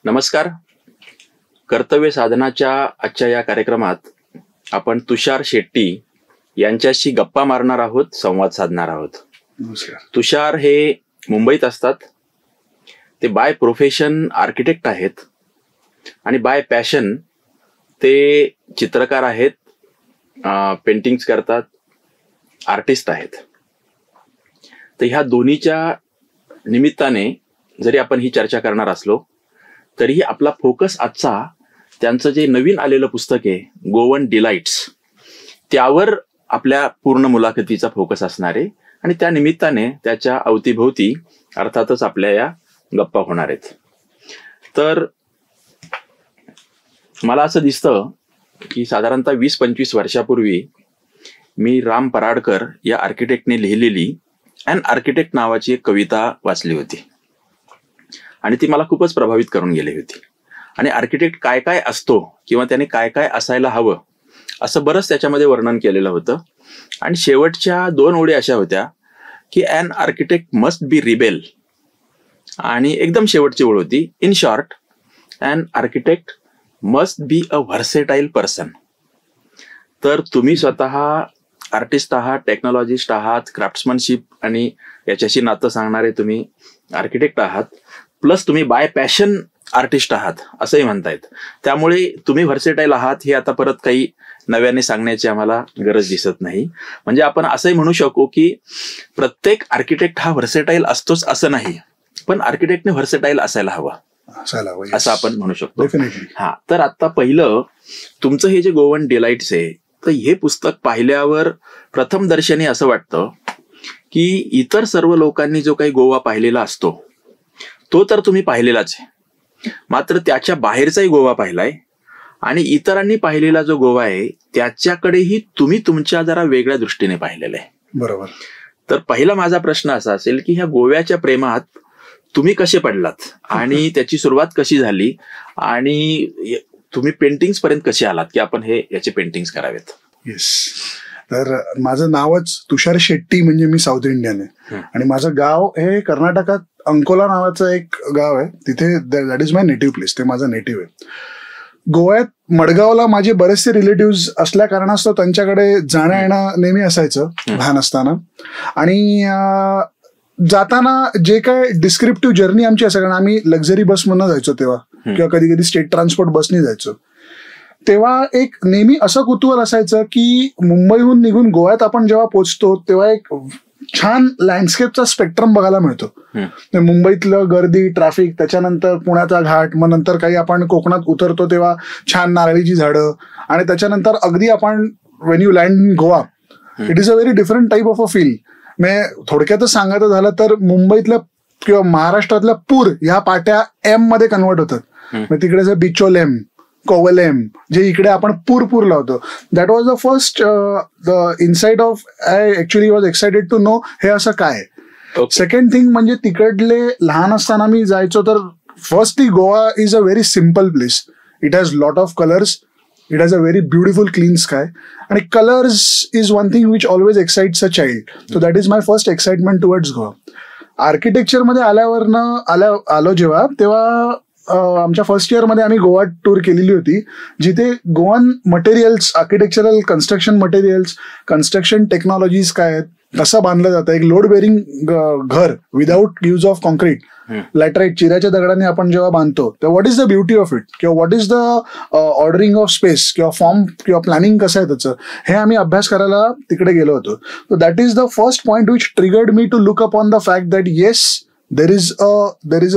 नमस्कार. कर्तव्य साधनाच्या आजच्या या कार्यक्रमात आपण तुषार शेट्टी यांच्याशी गप्पा मारणार आहोत, संवाद साधणार आहोत. नमस्कार. तुषार हे मुंबईत असतात. ते बाय प्रोफेशन आर्किटेक्ट आहेत आणि बाय पॅशन ते चित्रकार आहेत, पेंटिंग्स करतात, आर्टिस्ट आहेत. तर ह्या दोन्हीच्या निमित्ताने जरी आपण ही चर्चा करणार असलो तरीही आपला फोकस आजचा त्यांचं जे नवीन आलेलं पुस्तक आहे गोवन डिलाइट्स, त्यावर आपल्या पूर्ण मुलाखतीचा फोकस असणार आहे आणि त्या निमित्ताने त्याच्या अवतीभोवती अर्थातच आपल्या या गप्पा होणार आहेत. तर मला असं दिसतं की साधारणतः 20-25 वर्षापूर्वी मी राम पराडकर या आर्किटेक्टने लिहिलेली ॲन आर्किटेक्ट नावाची एक कविता वाचली होती आणि ती मला खूपच प्रभावित करून गेली होती. आणि आर्किटेक्ट काय काय असतो किंवा त्याने काय काय असायला हवं असं बरंच त्याच्यामध्ये वर्णन केलेलं होतं. आणि शेवटच्या 2 ओळी अशा होत्या की an architect must be rebel, आणि एकदम शेवटची ओळ होती in short an architect must be a versatile person. तर तुम्ही स्वतः आर्टिस्ट आहात, टेक्नॉलॉजिस्ट आहात, क्राफ्ट्समनशिप आणि याच्याशी नातं सांगणारे तुम्ही आर्किटेक्ट आहात, प्लस तुम्ही बाय पॅशन आर्टिस्ट आहात असंही म्हणतायत. त्यामुळे तुम्ही व्हर्सेटाईल आहात हे आता परत काही नव्याने सांगण्याची आम्हाला गरज दिसत नाही. म्हणजे आपण असंही म्हणू शकू की प्रत्येक आर्किटेक्ट हा व्हर्सेटाईल असतोच असं नाही, पण आर्किटेक्टने व्हर्सेटाईल असायला हवा असं आपण म्हणू शकतो. हा, तर आता पहिलं तुमचं हे जे गोवन डिलाइट्स आहे, तर हे पुस्तक पाहिल्यावर प्रथम दर्शनी असं वाटतं की इतर सर्व लोकांनी जो काही गोवा पाहिलेला असतो तो तर तुम्ही पाहिलेलाच आहे, मात्र त्याच्या बाहेरचाही गोवा पाहिलाय आणि इतरांनी पाहिलेला जो गोवा आहे त्याच्याकडेही तुम्ही तुमच्या जरा वेगळ्या दृष्टीने पाहिलेला आहे. बरोबर. तर पहिला माझा प्रश्न असा असेल की ह्या गोव्याच्या प्रेमात तुम्ही कसे पडलात आणि त्याची सुरुवात कशी झाली आणि तुम्ही पेंटिंग्स पर्यंत कसे आलात की आपण याचे पेंटिंग्स करावेत? येस. तर माझं नावच तुषार शेट्टी, म्हणजे मी साऊथ इंडियन आहे आणि माझं गाव हे कर्नाटकात अंकोला नावाचं एक गाव आहे. तिथे that is my native place, ते माझं नेटिव्ह आहे. गोव्यात मडगावला माझे बरेचसे रिलेटिव्ह असल्या कारणास्तव त्यांच्याकडे जाणं येणं नेहमी असायचं लहान असताना. आणि जाताना जे काय डिस्क्रिप्टिव्ह जर्नी आमची असायची, कारण आम्ही लक्झरी बसमधून जायचो तेव्हा, किंवा कधी कधी स्टेट ट्रान्सपोर्ट बसने जायचो, तेव्हा एक नेहमी असं कुतूहल असायचं की मुंबईहून निघून गोव्यात आपण जेव्हा पोहोचतो तेव्हा एक छान लँडस्केपचा स्पेक्ट्रम बघायला मिळतो. मुंबईतलं गर्दी, ट्रॅफिक, त्याच्यानंतर पुण्याचा घाट, मग नंतर काही आपण कोकणात उतरतो तेव्हा छान नारळीची झाडं, आणि त्याच्यानंतर अगदी आपण Wien you land in Goa it is a very different type of a feel. म्हणजे थोडक्यातच सांगायचं झालं तर मुंबईतल्या किंवा महाराष्ट्रातल्या पूर ह्या पाट्या एम मध्ये कन्वर्ट होतात. तिकडे बिचोलेम, कोवलेम, जे इकडे आपण पूर लावतो. That was the first insight of I actually was excited to know हे असं काय. सेकंड थिंग म्हणजे तिकडले लहान असताना मी जायचो तर firstly Goa is a very simple place. It has lot of colours, it has a very beautiful clean sky, आणि colours is one thing which always excites a child. So that is my first excitement towards Goa. आर्किटेक्चरमध्ये आलो जेव्हा, तेव्हा आमच्या first इयरमध्ये आम्ही Goa tour केलेली होती, जिथे Goan materials, architectural construction materials, construction technologies काय आहेत, कसं बांधलं जातं एक लोड बेरिंग घर without use of concrete, laterite, चिऱ्याच्या दगडाने आपण जेव्हा बांधतो तेव्हा what is the beauty of it, किंवा what is the ordering of space, किंवा फॉर्म किंवा प्लॅनिंग कसं आहे त्याचं, हे आम्ही अभ्यास करायला तिकडे गेलो होतो. So that is the first point which triggered me to look upon the fact that yes, there is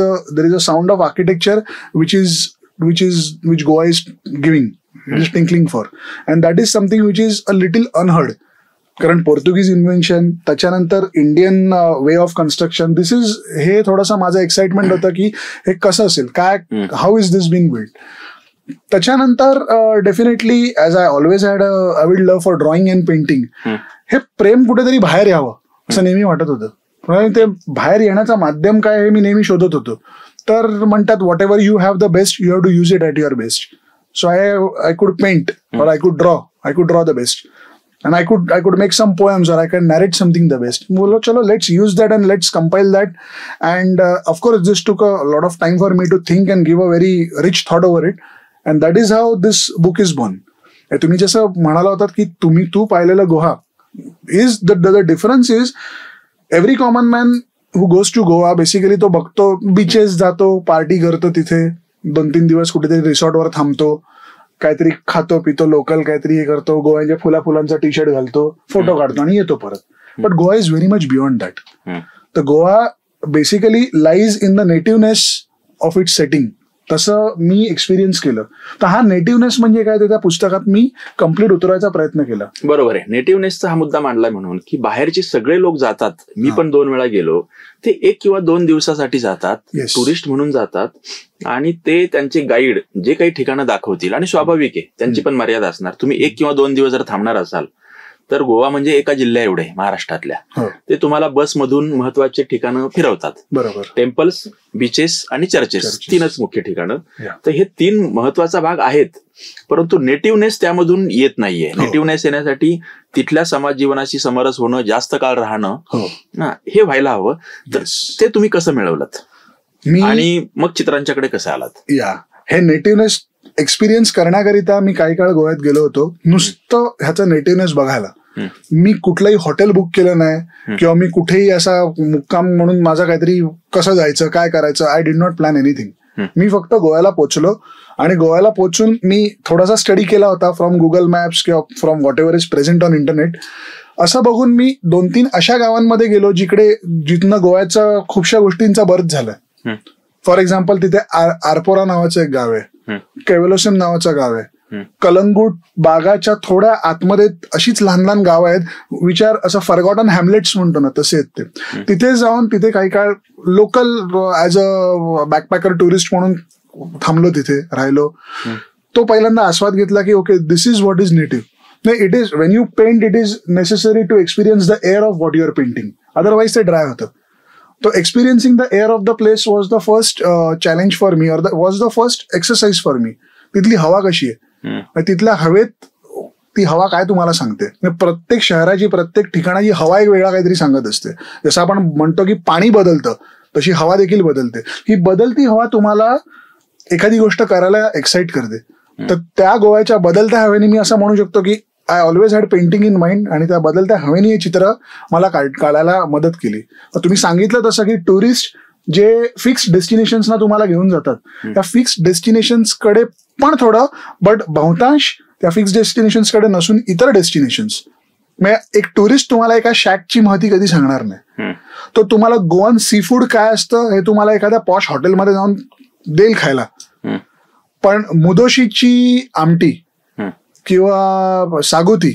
a sound of architecture which Goa is giving, it is tinkling for, and that is something which is a little unheard. कारण पोर्तुगीज invention, त्याच्यानंतर Indian way of construction, this is, हे थोडासा माझा excitement होतं की हे कसं असेल, काय, how is this being build. त्याच्यानंतर definitely as I always had a wide love for drawing and painting, हे प्रेम कुठेतरी बाहेर यावं असं नेहमी वाटत होतं. ते बाहेर येण्याचं माध्यम काय हे मी नेहमी शोधत होतो. तर म्हणतात whatever you have the best you have to use it at your best. So I could paint और I could draw the best. and I could make some poems or I can narrate something the best. बोलो चलो let's use that and let's compile that. And of course this took a lot of time for me to think and give a very rich thought over it. And that is how this book is born. तुम्ही जसं म्हणाला होतात की तू पाहिलेलं Goa is the difference is every common man who goes to Goa basically तो बघतो beaches जातो party करतो तिथे 2-3 दिवस कुठेतरी रिसॉर्टवर थांबतो काहीतरी खातो पितो लोकल काहीतरी हे करतो गोव्याच्या फुलांचा टी शर्ट घालतो फोटो काढतो आणि येतो परत. But Goa is very much beyond that. तर Goa basically lies in the nativeness of its setting. तसं मी एक्सपिरियन्स केलं. तर हा नेटिव्हनेस म्हणजे काय ते त्या पुस्तकात मी कम्प्लीट उतरवायचा प्रयत्न केला. बरोबर आहे. नेटिव्हनेसचा हा मुद्दा मांडलाय म्हणून की बाहेरचे सगळे लोक जातात. मी पण 2 वेळा गेलो. ते 1 किंवा 2 दिवसासाठी जातात, टुरिस्ट म्हणून जातात आणि ते त्यांचे गाईड जे काही ठिकाणं दाखवतील आणि स्वाभाविक आहे त्यांची पण मर्यादा असणार. तुम्ही 1 किंवा 2 दिवस जर थांबणार असाल तर गोवा म्हणजे एका जिल्ह्या एवढे महाराष्ट्रातल्या ते तुम्हाला बसमधून महत्वाचे ठिकाणं फिरवतात. बरोबर. टेम्पल्स, बीचेस आणि चर्चेस 3च मुख्य ठिकाणं. तर हे 3 महत्वाचा भाग आहेत. परंतु नेटिव्हनेस त्यामधून येत नाहीये. नेटिव्हनेस येण्यासाठी तिथल्या समाज जीवनाशी समरस होणं, जास्त काळ राहणं हे व्हायला हवं. तर ते तुम्ही कसं मिळवलं आणि मग चित्रांच्याकडे कसं आलात? हे नेटिव्हनेस एक्सपिरियन्स करण्याकरिता मी काही काळ गोव्यात गेलो होतो नुसतं ह्याचा नेटिव्हनेस बघायला. मी कुठलंही हॉटेल बुक केलं नाही किंवा मी कुठेही असा मुक्काम म्हणून माझं काहीतरी कसं जायचं काय करायचं I did not plan anything. मी फक्त गोव्याला पोहोचलो आणि गोव्याला पोहोचून मी थोडासा स्टडी केला होता फ्रॉम गुगल मॅप्स किंवा from what ever is present on internet. असं बघून मी 2-3 अशा गावांमध्ये गेलो जिथनं गोव्याच्या खूपशा गोष्टींचा बर्थ झालाय. फॉर एक्झाम्पल तिथे आरपोरा नावाचं एक गाव आहे, केवलोसिम नावाचं गाव आहे, कलंगूट बागाच्या थोड्या आतमध्ये अशीच लहान गाव आहेत विचार असं फॉरगॉटन हॅमलेट्स म्हणतो ना तसे आहेत ते. तिथे जाऊन तिथे काही काळ local as a backpacker tourist म्हणून थांबलो, तिथे राहिलो. तो पहिल्यांदा आस्वाद घेतला की okay this is what is native. नाही, it is when you paint it is necessary to experience the air of what you are painting, otherwise ते ड्राय होतं. So experiencing the air of the place was the first challenge for me, or was the first exercise for me. तिथली हवा कशी आहे, तिथल्या हवेत ती हवा काय तुम्हाला सांगते. प्रत्येक शहराची प्रत्येक ठिकाणाची हवा एक वेगळा काहीतरी सांगत असते. जसं आपण म्हणतो की पाणी बदलतं तशी हवा देखील बदलते. ही बदलती हवा तुम्हाला एखादी गोष्ट करायला एक्साइट करते. तर त्या गोव्याच्या बदलत्या हवेने मी असं म्हणू शकतो की I always had painting in mind आणि त्या बदलत्या हवेने हे चित्र मला काढायला मदत केली. तुम्ही सांगितलं तसं की टुरिस्ट जे फिक्स्ड डेस्टिनेशन्सना तुम्हाला घेऊन जातात त्या फिक्स्ड डेस्टिनेशन्सकडे पण थोडं, बट बहुतांश त्या फिक्स्ड डेस्टिनेशन्सकडे नसून इतर डेस्टिनेशन्स. म्हणजे एक टुरिस्ट तुम्हाला एका शॅकची माहिती कधी सांगणार नाही. तो तुम्हाला गोवन सी फूड काय असतं हे तुम्हाला एखाद्या पॉश हॉटेलमध्ये जाऊन देईल खायला, पण मुदोशीची आमटी किंवा सागोती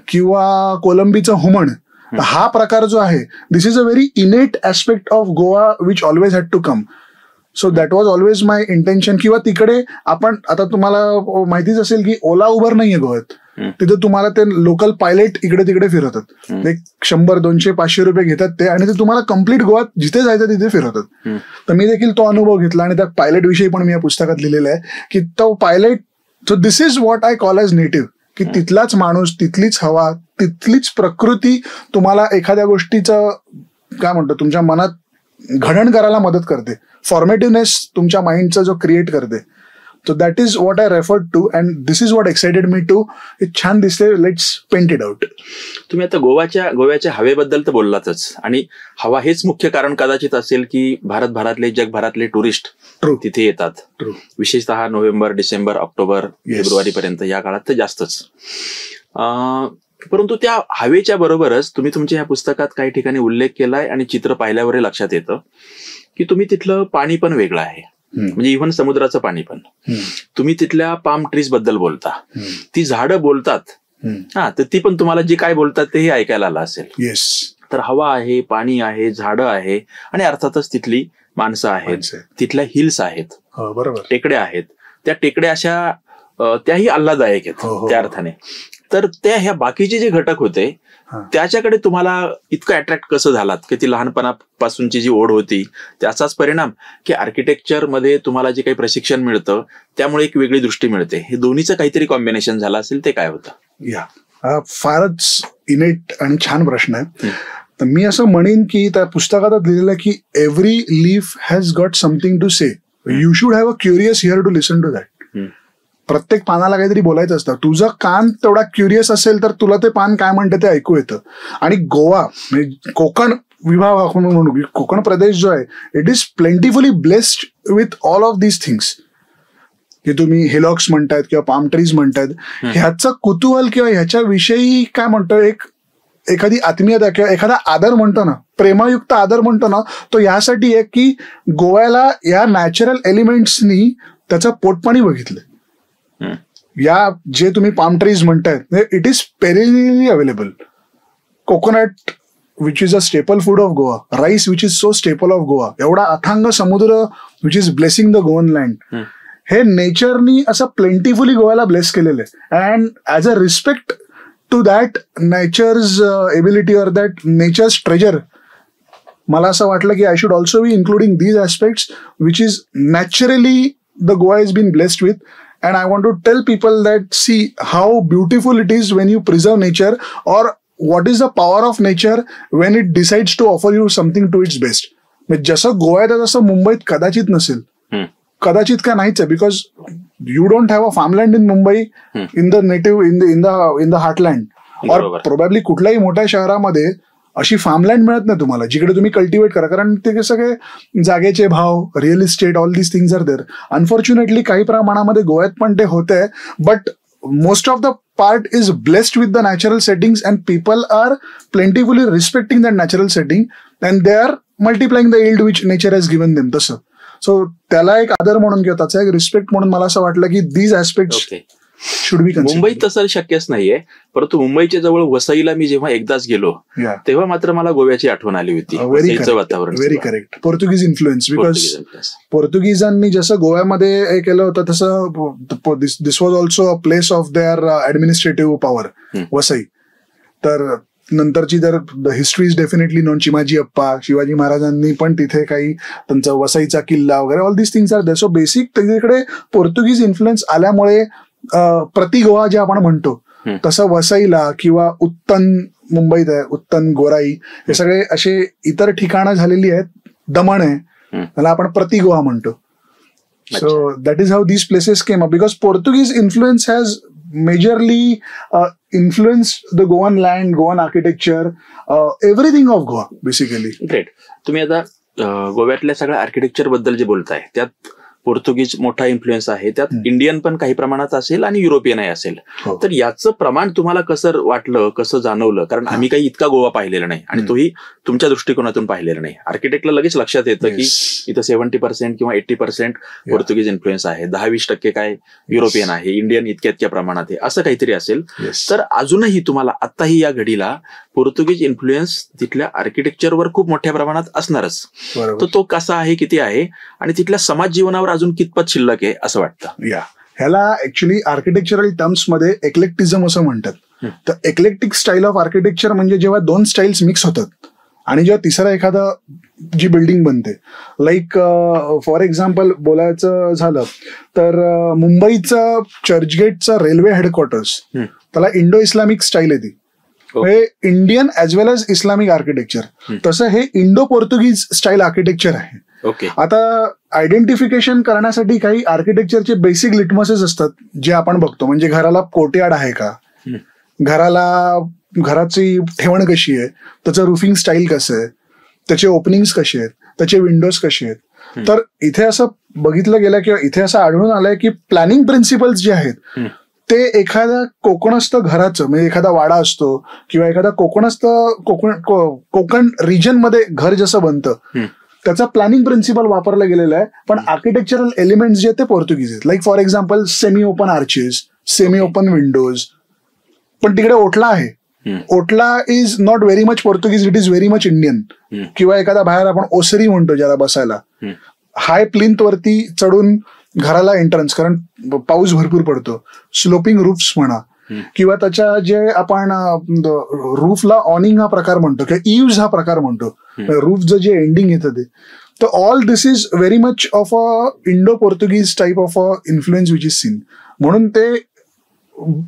किंवा कोलंबीचं हुमण हा प्रकार जो आहे this is a very innate aspect of Goa which always had to come. So that was always my intention. किंवा तिकडे आपण आता तुम्हाला माहितीच असेल की ओला उबर नाहीये गोव्यात. तिथे तुम्हाला ते लोकल पायलट इकडे तिकडे फिरवतात. 100, 200, 500 रुपये घेतात ते आणि ते तुम्हाला कम्प्लीट गोव्यात जिथे जायचं तिथे फिरवतात. तर मी देखील तो अनुभव घेतला आणि त्या पायलट विषयी पण मी या पुस्तकात लिहिलेलं आहे की तो pilot. So this is what I call as native, की तिथलाच माणूस, तिथलीच हवा, तिथलीच प्रकृती तुम्हाला एखाद्या गोष्टीचं काय म्हणतो तुमच्या मनात घडण करायला मदत करते. फॉर्मेटिव्हनेस तुमच्या माइंडचा जो क्रिएट करते. So that is what I referred to and this is what excited me to. हे छान दिसते, लेट्स पेंट इट आउट. तुम्ही आता गोव्याच्या हवेबद्दल तर बोललातच आणि हवा हेच मुख्य कारण कदाचित असेल की भारतभरातले जगभरातले टुरिस्ट तिथे येतात. विशेषतः नोव्हेंबर, डिसेंबर, ऑक्टोबर, फेब्रुवारी पर्यंत या काळात तर जास्तच. परंतु त्या हवेच्या बरोबरच तुम्ही तुमच्या या पुस्तकात काही ठिकाणी उल्लेख केलाय आणि चित्र पाहिल्यावर लक्षात येतं की तुम्ही तिथलं पाणी पण वेगळं आहे. म्हणजे इव्हन समुद्राचं पाणी पण. तुम्ही तिथल्या पाम ट्रीज बद्दल बोलता, ती झाडं बोलतात. तर ती पण तुम्हाला जे काय बोलतात तेही ऐकायला आलं असेल. येस. तर हवा आहे, पाणी आहे, झाडं आहे आणि अर्थातच तिथली माणसं आहेत, तिथल्या हिल्स आहेत, बरोबर, टेकड्या आहेत. त्या टेकड्या अशा त्याही आल्हाददायक आहेत त्या अर्थाने. तर त्या ह्या बाकीचे जे घटक होते त्याच्याकडे तुम्हाला इतकं अट्रॅक्ट कसं झालात की ती लहानपणापासूनची जी ओढ होती त्याचाच परिणाम की आर्किटेक्चर मध्ये तुम्हाला जे काही प्रशिक्षण मिळतं त्यामुळे एक वेगळी दृष्टी मिळते, हे दोन्हीचं काहीतरी कॉम्बिनेशन झालं असेल, ते काय होतं? हा फारच इनेट आणि छान प्रश्न आहे. तर मी असं म्हणेन की त्या पुस्तकात लिहिलेलं आहे की every leaf has got something to say. You should have a curious ear to listen to that. प्रत्येक पानाला काहीतरी बोलायचं असतं. तुझं कान तेवढा क्युरियस असेल तर तुला ते पान काय म्हणतं ते ऐकू येतं. आणि गोवा म्हणजे कोकण विभाग आपण म्हणू, कोकण प्रदेश जो आहे, it is plentifully blessed with all of these things. की तुम्ही हिलॉक्स म्हणतायत किंवा पाम ट्रीज म्हणतायत, ह्याचं कुतूहल किंवा ह्याच्याविषयी काय म्हणतो, एखादी आत्मीयता किंवा एखादा आदर म्हणतो ना, प्रेमयुक्त आदर म्हणतो ना, तो यासाठी आहे की गोव्याला या नॅचरल एलिमेंट्सनी त्याचं पोटपाणी बघितलं. या जे तुम्ही पाम ट्रीज म्हणतायत, it is perennially available. Coconut which is a staple food of Goa, rice which is so staple of Goa, एवढा अथांग समुद्र which is blessing the Goan land, हे नेचरनी असं प्लेंटिफुली गोव्याला ब्लेस केलेलं आहे. And as a respect to that nature's ability or that nature's treasure, मला असं वाटलं की I should also be including these aspects which is naturally the Goa is been blessed with. And I want to tell people that see how beautiful it is when you preserve nature, or what is the power of nature when it decides to offer you something to its best. म्हणजे जसं गोव्यात आहे तसं मुंबईत कदाचित नसेल, कदाचित का नाहीच आहे, because you don't have a farmland in Mumbai, in the native in the heartland, और प्रोबॅबली कुठल्याही मोठ्या शहरामध्ये अशी फार्मलँड मिळत नाही तुम्हाला जिकडे तुम्ही कल्टिवेट करा, कारण ते सगळे जागेचे भाव, real estate, all these things are there. Unfortunately काही प्रमाणामध्ये गोव्यात पण ते होतंय, but most of the part is blessed with the natural settings and people are plentifully respecting that natural setting and they are multiplying the yield which nature has given them. तसं so त्याला एक आदर म्हणून किंवा त्याचा एक respect म्हणून मला असं वाटलं की these aspects should be considered. मुंबईत तसं शक्यच नाहीये, परंतु मुंबईच्या जवळ वसईला मी जेव्हा एकदाच गेलो तेव्हा मात्र मला गोव्याची आठवण आली होती. वातावरण very correct. Portuguese influence, because पोर्तुगीजांनी जसं गोव्यामध्ये हे केलं होतं तसं this was also a place of their administrative power, Vasai. तर नंतरची जर the history is definitely known. Chimaji Appa, Shivaji महाराजांनी पण तिथे काही त्यांचा वसईचा किल्ला वगैरे, all this things are there. So basic तिकडे पोर्तुगीज इन्फ्लुएन्स आल्यामुळे प्रति गोवा जे आपण म्हणतो तसं वसईला किंवा उत्तन मुंबईत आहे, उत्तन गोराई, हे सगळे असे इतर ठिकाणं झालेली आहेत. दमण आहे, त्याला आपण प्रति गोवा म्हणतो. So that is how these places came up, because Portuguese influence has majorly influenced the Goan land, Goan architecture, everything of Goa basically. Great. तुम्ही आता गोव्यातल्या सगळ्या आर्किटेक्चर बद्दल जे बोलताय त्यात पोर्तुगीज मोठा इन्फ्लुएन्स आहे, त्यात इंडियन पण काही प्रमाणात असेल आणि युरोपियनही असेल. तर याचं प्रमाण तुम्हाला कसं वाटलं, कसं जाणवलं? कारण आम्ही काही इतका गोवा पाहिलेला नाही आणि तोही तुमच्या दृष्टिकोनातून पाहिलेला नाही. आर्किटेक्टला लगेच लक्षात येतं की इथं 70% किंवा 80% पोर्तुगीज इन्फ्लुएन्स आहे, 10-20% काय युरोपियन आहे, इंडियन इतक्या प्रमाणात आहे, असं काहीतरी असेल. तर अजूनही तुम्हाला आताही या घडीला पोर्तुगीज इन्फ्लुएन्स तिथल्या आर्किटेक्चरवर खूप मोठ्या प्रमाणात असणारच. तर तो कसा आहे, किती आहे आणि तिथल्या समाज जीवनावर अजून कितपत शिल्लक आहे असं वाटतं? ह्याला ऍक्च्युली आर्किटेक्चरल टर्म्स मध्ये एक्लेक्टिझम असं म्हणतात. तर एक्लेक्टिक स्टाईल ऑफ आर्किटेक्चर म्हणजे जेव्हा दोन स्टाईल्स मिक्स होतात आणि जेव्हा तिसरा एखादा जी बिल्डिंग बनते. लाईक फॉर एक्झाम्पल बोलायचं झालं तर मुंबईचं चर्चगेटचं रेल्वे हेडक्वार्टर्स, त्याला इंडो इस्लामिक स्टाईल आहे ती. हे इंडियन ॲज वेल एज इस्लामिक आर्किटेक्चर. तसं हे इंडो पोर्तुगीज स्टाईल आर्किटेक्चर आहे. आता आयडेंटिफिकेशन करण्यासाठी काही आर्किटेक्चरचे बेसिक लिटमसेस असतात जे आपण बघतो. म्हणजे घराला कोर्टयार्ड आहे का, घराची ठेवण कशी आहे, त्याचं रुफिंग स्टाईल कसं आहे, त्याचे ओपनिंग्स कसे आहेत, त्याचे विंडोज कसे आहेत. तर इथे असं बघितलं गेलं किंवा इथे असं आढळून आलंय की प्लॅनिंग प्रिन्सिपल्स जे आहेत ते एखाद्या कोकणस्थ घराचं, म्हणजे एखादा वाडा असतो किंवा एखादा कोकण रिजन मध्ये घर जसं बनतं त्याचा प्लॅनिंग प्रिन्सिपल वापरला गेलेला आहे. पण आर्किटेक्चरल एलिमेंट्स जे आहेत ते पोर्तुगीज आहेत. Like for example semi open arches, semi open windows. पण तिकडे ओटला आहे. ओटला is not very much Portuguese, it is very much Indian. किंवा एखादा बाहेर आपण ओसरी म्हणतो ज्याला बसायला, हाय प्लिंथ वरती चढून घराला एंट्रन्स, कारण पाऊस भरपूर पडतो. स्लोपिंग रूफ्स म्हणा किंवा त्याच्या जे आपण रूफला ऑनिंग हा प्रकार म्हणतो किंवा इव्ज हा प्रकार म्हणतो, रूफचं जे एंडिंग येतं ते. तर all this is very much of a Indo Portuguese type of a influence which is seen. म्हणून ते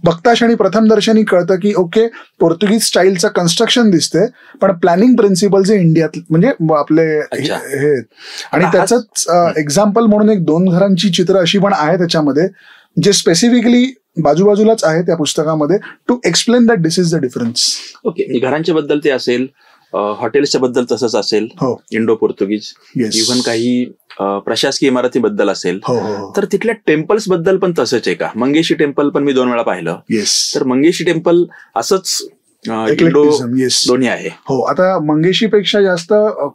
बघता क्षणी प्रथम दर्शनी कळतं की ओके, पोर्तुगीज स्टाईलचं कन्स्ट्रक्शन दिसते, पण प्लॅनिंग प्रिन्सिपल्स इंडियात म्हणजे आपले हे. आणि त्याचंच एक्झाम्पल म्हणून एक 2 घरांची चित्र अशी पण आहे त्याच्यामध्ये, जे स्पेसिफिकली बाजूबाजूलाच आहे त्या पुस्तकामध्ये, to explain that this is the difference. Okay, घरांच्या बद्दल ते असेल, हॉटेल्सच्या बद्दल तसंच असेल, इंडो पोर्तुगीज, इव्हन काही प्रशासकीय इमारतीबद्दल असेल, तर तिथल्या टेम्पल्स बद्दल पण तसंच आहे का? मंगेशी टेम्पल पण मी 2 वेळा पाहिलं. तर मंगेशी टेम्पल असंच इंडो दोन्ही आहे. हो, आता मंगेशीपेक्षा जास्त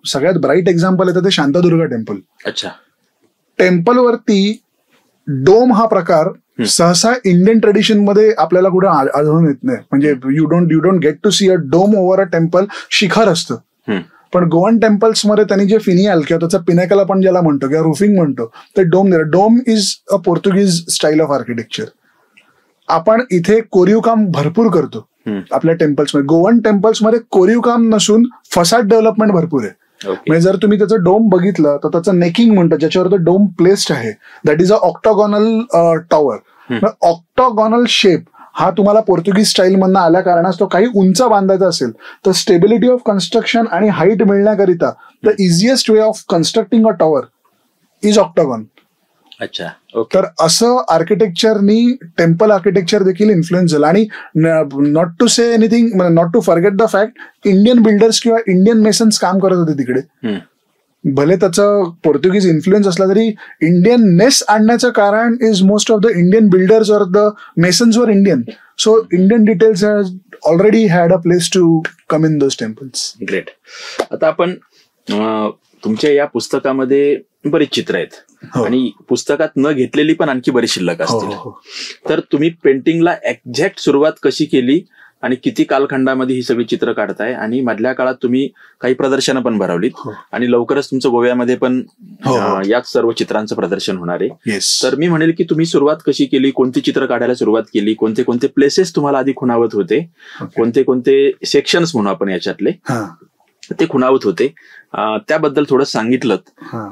सगळ्यात ब्राईट एक्झाम्पल येतं ते शांतादुर्गा टेम्पल. अच्छा. टेम्पलवरती डोम हा प्रकार सहसा इंडियन ट्रेडिशन मध्ये आपल्याला कुठे आढळून येत नाही. म्हणजे you don't get to see a dome over a temple. शिखर असतं. पण गोवन टेम्पल्स मध्ये त्यांनी जे फिनियल किंवा त्याचा पिनेकल आपण ज्याला म्हणतो किंवा रुफिंग म्हणतो, ते डोम दिलं. Dome is a Portuguese style of architecture. आपण इथे कोरीव काम भरपूर करतो आपल्या टेम्पल्स मध्ये. गोवन टेम्पल्स मध्ये कोरीव काम नसून फसाड डेव्हलपमेंट भरपूर आहे. म्हणजे जर तुम्ही त्याचं डोम बघितलं तर त्याचं नेकिंग म्हणतो, ज्याच्यावर तो डोम प्लेस्ड आहे, that is a octagonal tower. Octagonal shape हा तुम्हाला पोर्तुगीज स्टाईल मधनं आल्या कारणास तो काही उंच बांधायचा असेल तर स्टेबिलिटी ऑफ कन्स्ट्रक्शन आणि हाईट मिळण्याकरिता the easiest way of constructing a tower is octagon. अच्छा. तर असं आर्किटेक्चरनी टेम्पल आर्किटेक्चर देखील इन्फ्लुएन्स झालं. आणि not to say anything, not to forget the fact, Indian builders किंवा इंडियन मेसन्स काम करत होते तिकडे. भले त्याचं पोर्तुगीज इन्फ्लुएन्स असला तरी इंडियन नेस आणण्याचं कारण is most of the Indian builders or the masons were Indian. So Indian details has already had a place to come in those temples. Great. आता आपण तुमच्या या पुस्तकामध्ये बरीच चित्र आहेत आणि पुस्तकात न घेतलेली पण आणखी बरीच शिल्लक असतील. तर तुम्ही पेंटिंगला एक्झॅक्ट सुरुवात कशी केली आणि किती कालखंडामध्ये ही सगळी चित्र काढताय, आणि मधल्या काळात तुम्ही काही प्रदर्शनं पण भरवलीत आणि लवकरच तुमचं गोव्यामध्ये पण याच सर्व चित्रांचं प्रदर्शन होणार आहे. तर मी म्हणेल की तुम्ही सुरुवात कशी केली, कोणती चित्र काढायला सुरुवात केली, कोणते कोणते प्लेसेस तुम्हाला आधी खुणावत होते, कोणते कोणते सेक्शन्स म्हणू आपण याच्यातले ते खुणावत होते, त्याबद्दल थोडं सांगितलं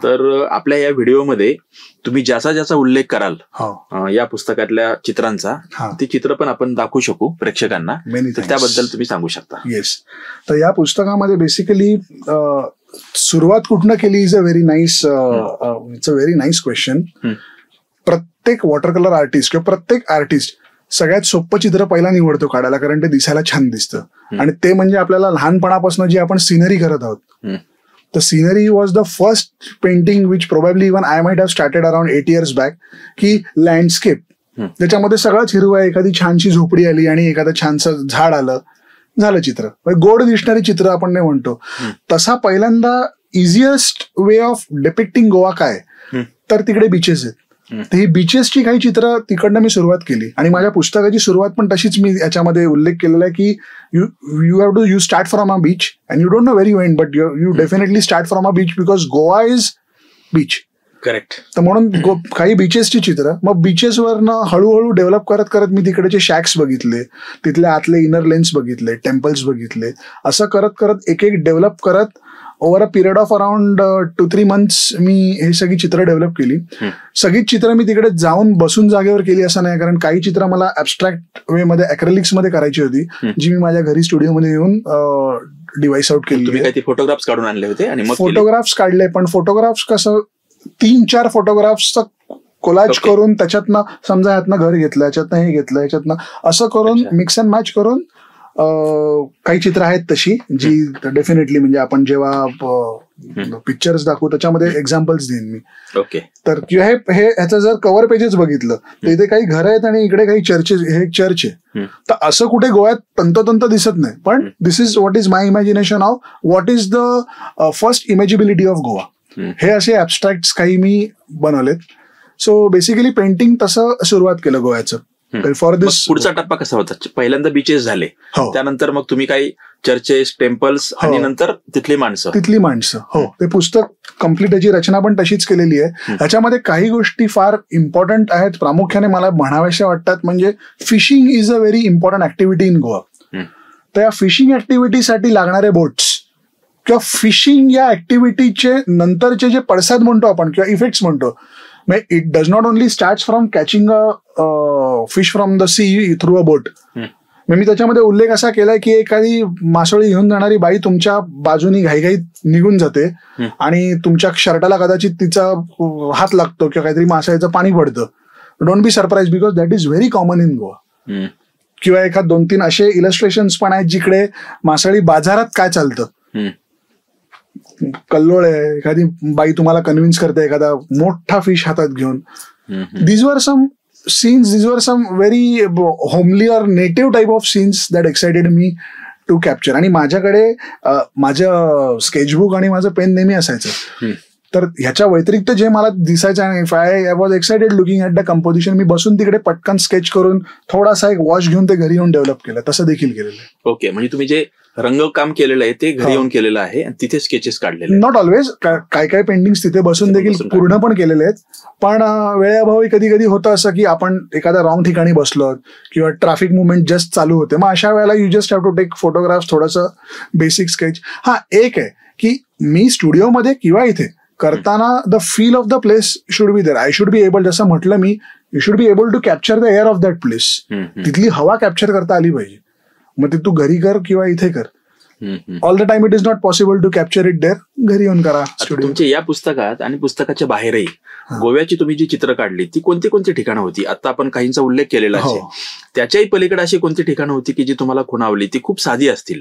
तर आपल्या या व्हिडिओमध्ये तुम्ही ज्याचा ज्याचा उल्लेख कराल या पुस्तकातल्या चित्रांचा, ते चित्र पण आपण दाखवू शकू प्रेक्षकांना. त्याबद्दल तुम्ही सांगू शकता. येस. तर या पुस्तकामध्ये बेसिकली सुरुवात कुठनं केली is a very nice it's a very nice question. प्रत्येक वॉटर कलर आर्टिस्ट किंवा प्रत्येक आर्टिस्ट सगळ्यात सोपं चित्र पहिला निवडतो काढायला, कारण ते दिसायला छान दिसतं. आणि ते म्हणजे आपल्याला लहानपणापासून जी आपण सिनरी करत आहोत. तर scenery was the first painting which probably even I might have started around 8 years back, की लँडस्केप त्याच्यामध्ये सगळंच हिरवं आहे, एखादी छानशी झोपडी आली आणि एखादं छानसं झाड आलं, झालं चित्र. गोड दिसणारी चित्र आपण नाही म्हणतो तसा. पहिल्यांदा easiest way of depicting Goa काय, तर तिकडे बीचेस आहेत. तर ही बीचेसची काही चित्र तिकडनं मी सुरुवात केली. आणि माझ्या पुस्तकाची सुरुवात पण तशीच मी याच्यामध्ये उल्लेख केलेला आहे की you have to you start from a beach and you don't know very when, but you definitely start from a beach because Goa is beach. Correct. तर म्हणून काही बीचेसची चित्र, मग बीचेसवरनं हळूहळू डेव्हलप करत करत मी तिकडेचे शॅक्स बघितले, तिथले आतले इनर लेन्स बघितले, टेम्पल्स बघितले. असं करत करत एक एक डेव्हलप करत over a period of around 2-3 months मी हे सगळी चित्र डेव्हलप केली. सगळीच चित्र मी तिकडे जाऊन बसून जागेवर केली असं नाही, कारण काही चित्र मला ऍब्स्ट्रॅक्ट वे मध्ये अॅक्रेलिक्स मध्ये करायची होती, जी मी माझ्या घरी स्टुडिओमध्ये येऊन डिव्हाइस आउट केली. फोटोग्राफ्स काढून आणले होते आणि फोटोग्राफ्स काढले, पण फोटोग्राफ्स कसं 3-4 फोटोग्राफ्सचं कोलाज करून त्याच्यातनं समजा ह्यातनं घर घेतलं, याच्यातनं हे घेतलं, याच्यातनं असं करून मिक्स अँड मॅच करून काही चित्र आहेत तशी, जी डेफिनेटली म्हणजे आपण जेव्हा पिक्चर्स दाखवू त्याच्यामध्ये एक्झाम्पल्स देईन मी. ओके. तर हे ह्याचं जर कव्हर पेजेस बघितलं तर इथे काही घरं आहेत आणि इकडे काही चर्चेस, हे एक चर्च आहे. तर असं कुठे गोव्यात तंतोतंत दिसत नाही, पण this is what is my imagination of what is the first imageability of Goa. हे असे ऍब्स्ट्रॅक्ट्स काही मी बनवलेत. सो बेसिकली पेंटिंग तसं सुरुवात केलं गोव्याचं. फॉर दिस पुढचा टप्पा कसा होता? पहिल्यांदा बीचेस झाले, त्यानंतर मग तुम्ही काही चर्चेस, टेम्पल्स आणि नंतर तिथली माणसं. हो, ते पुस्तक कम्प्लीट, त्याची रचना पण तशीच केलेली आहे. ह्याच्यामध्ये काही गोष्टी फार इम्पॉर्टंट आहेत, प्रामुख्याने मला म्हणाव्याशा वाटतात. म्हणजे fishing is a very important activity in Goa. तर या फिशिंग ऍक्टिव्हिटीसाठी लागणारे बोट्स किंवा फिशिंग या ऍक्टिव्हिटीचे नंतरचे जे पडसाद म्हणतो आपण किंवा इफेक्ट्स म्हणतो, it does not only start from catching a fish from the sea through a boat. मी त्याच्यामध्ये उल्लेख असा केलाय की एखादी मासोळी घेऊन जाणारी बाई तुमच्या बाजूनी घाईघाईत निघून जाते आणि तुमच्या शर्टाला कदाचित तिचा हात लागतो किंवा काहीतरी मासळीचं पाणी पडतं. Don't be surprise because that is very common in Goa. किंवा एखाद 2-3 असे इलस्ट्रेशन्स पण आहेत जिकडे मासळी बाजारात काय चालतं, कल्लोळ आहे, एखादी बाई तुम्हाला कन्व्हिन्स करते एखादा मोठा फिश हातात घेऊन. These were some scenes, these were some very homely or native type of scenes that excited me to capture. आणि माझ्याकडे माझं स्केचबुक आणि माझं पेन नेहमी असायचं. तर ह्याच्या व्यतिरिक्त जे मला दिसायचं आणि if I was excited looking at the composition, मी बसून तिकडे पटकन स्केच करून थोडासा एक वॉश घेऊन ते घरी येऊन डेव्हलप केलं. तसं देखील केलेलं आहे. ओके, म्हणजे तुम्ही जे रंगकाम केलेलं आहे ते घरी येऊन केलेलं आहे आणि तिथे स्केचेस काढलेले. नॉट ऑलवेज, काय काय पेंटिंग्स तिथे बसून देखील पूर्ण पण केलेले आहेत. पण वेळेअभावी कधी कधी होतं असं की आपण एखाद्या रॉंग ठिकाणी बसलो किंवा ट्रॅफिक मुवमेंट जस्ट चालू होते, मग अशा वेळेला you just have to take photographs, थोडंसं बेसिक स्केच. हा एक आहे की मी स्टुडिओमध्ये किंवा इथे करताना the feel of the place should be there. I should be able, जसं म्हटलं मी, you should be able to capture the air of that place. तिथली हवा कॅप्चर करता आली पाहिजे. मग ते तू घरी कर किंवा इथे कर, all the time it is not possible to capture it there. घरी येऊन करा. तुमच्या या पुस्तकात आणि पुस्तकाच्या बाहेरही गोव्याची तुम्ही जी चित्र काढली ती कोणती कोणती ठिकाणं होती? आता आपण काहींचा उल्लेख केलेला आहे, त्याच्याही पलीकडे अशी कोणती ठिकाणं होती की जी तुम्हाला खुणावली? ती खूप साधी असतील,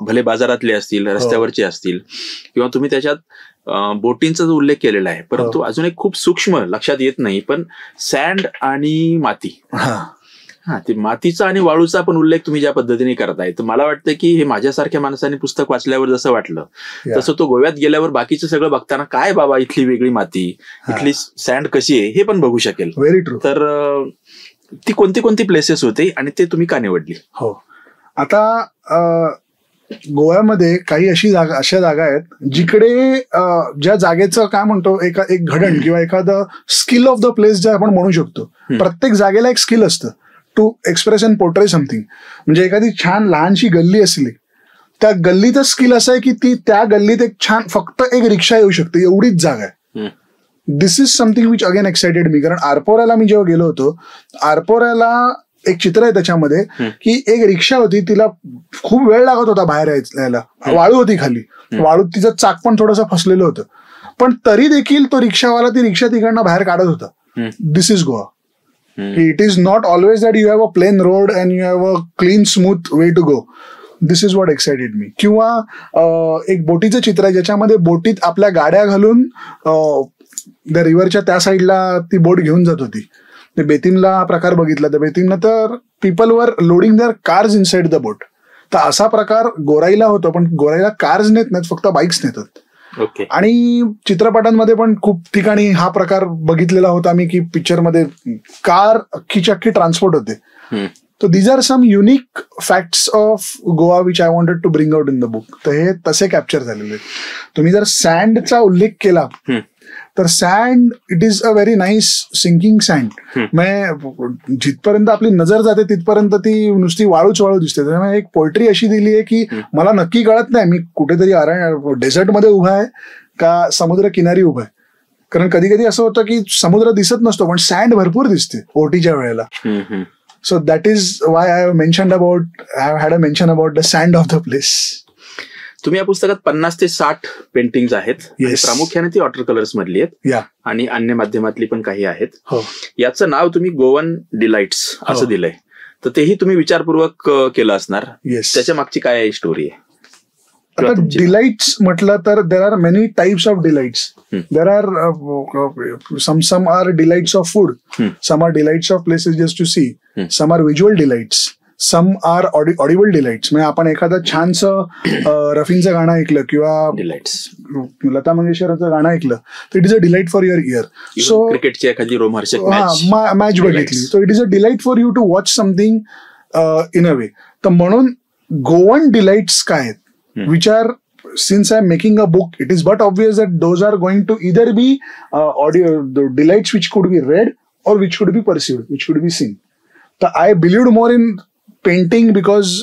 भले बाजारातले असतील, रस्त्यावरचे असतील, किंवा तुम्ही त्याच्यात बोटींचा जो उल्लेख केलेला आहे, परंतु अजून एक खूप सूक्ष्म लक्षात येत नाही, पण सँड आणि माती, ते मातीचा आणि वाळूचा पण उल्लेख तुम्ही ज्या पद्धतीने करताय, तर मला वाटतं की हे माझ्यासारख्या माणसाने पुस्तक वाचल्यावर जसं वाटलं तसं तो गोव्यात गेल्यावर बाकीचं सगळं बघताना काय बाबा इथली वेगळी माती, इथली सँड कशी आहे हे पण बघू शकेल. Very true. तर ती कोणती कोणती प्लेसेस होते आणि ते तुम्ही का निवडली? हो, आता गोव्यामध्ये काही अशा जागा आहेत जिकडे ज्या जागेचं काय म्हणतो एक घडण किंवा एखादं स्किल ऑफ द प्लेस जे आपण म्हणू शकतो. प्रत्येक जागेला एक स्किल असतं to express and portray something. म्हणजे एखादी छान लहानशी गल्ली असली, त्या गल्लीचं स्किल असं आहे की ती त्या गल्लीत एक छान फक्त एक रिक्षा येऊ शकते एवढीच जागा आहे. This is something which again excited मी. कारण आरपोऱ्याला मी जेव्हा गेलो होतो, आरपोऱ्याला एक चित्र आहे त्याच्यामध्ये की एक रिक्षा होती, तिला खूप वेळ लागत होता बाहेर यायला, वाळू होती खाली, वाळूत तिचं चाक पण थोडंसं फसलेलं होतं, पण तरी देखील तो रिक्षावाला ती रिक्षा तिकडनं बाहेर काढत होता. This is Goa. It is not always that you have a plain road and you have a clean, smooth way to go. This is what excited me. किंवा एक बोटीचं चित्र आहे ज्याच्यामध्ये बोटीत आपल्या गाड्या घालून त्या रिव्हरच्या त्या साईडला ती बोट घेऊन जात होती. ते बेतीमला हा प्रकार बघितला. तर बेतीमला तर people were loading their cars inside the boat. तर असा प्रकार गोराईला होतो, पण गोराईला कार्स नेत नाहीत, फक्त बाईक्स नेतात. आणि चित्रपटांमध्ये पण खूप ठिकाणी हा प्रकार बघितलेला होता मी की पिक्चरमध्ये कार अख्खीची अख्खी ट्रान्सपोर्ट होते. तर these are some unique facts of Goa which I wanted to bring out in the book. तर हे तसे कॅप्चर झालेले. तुम्ही जर सँडचा उल्लेख केला तर sand it is a very nice sinking sand. म्हणजे जिथपर्यंत आपली नजर जाते तिथपर्यंत ती नुसती वाळूच वाळू दिसते. त्यामुळे एक पोएट्री अशी दिली आहे की मला नक्की कळत नाही मी कुठेतरी डेझर्टमध्ये उभा आहे का समुद्र किनारी उभा आहे. कारण कधी कधी असं होतं की समुद्र दिसत नसतो पण सँड भरपूर दिसते ओटीच्या वेळेला. So that is why I have had a mention about the sand of the place. तुम्ही या पुस्तकात 50 ते 60 पेंटिंग्स आहेत. प्रामुख्याने ती वॉटर कलर्स मधली आहेत आणि अन्य माध्यमातली पण काही आहेत. याचं नाव तुम्ही गोवन डिलाइट्स असं दिलंय, तर तेही तुम्ही विचारपूर्वक केलं असणार. त्याच्या मागची काय स्टोरी आहे? आता डिलाइट्स म्हटलं तर there are many types of delights. There are some are delights of food, some are delights of places just to see, some are visual delights, some are audible delights. म्हणजे आपण एखादं छानसं रफींचं गाणं ऐकलं किंवा लता मंगेशकरचं गाणं ऐकलं तर it is a delight for your ear. So क्रिकेटची एखादी रोमहर्षक मॅच बघितली so it is a delight for you to watch something in a way. तर म्हणून गोवन डिलाइट्स काय आहेत which are, since I'm making a book, it is but obvious that those are going to either be the delights which could be read or which could be perceived, which could be seen. So I believed more in painting because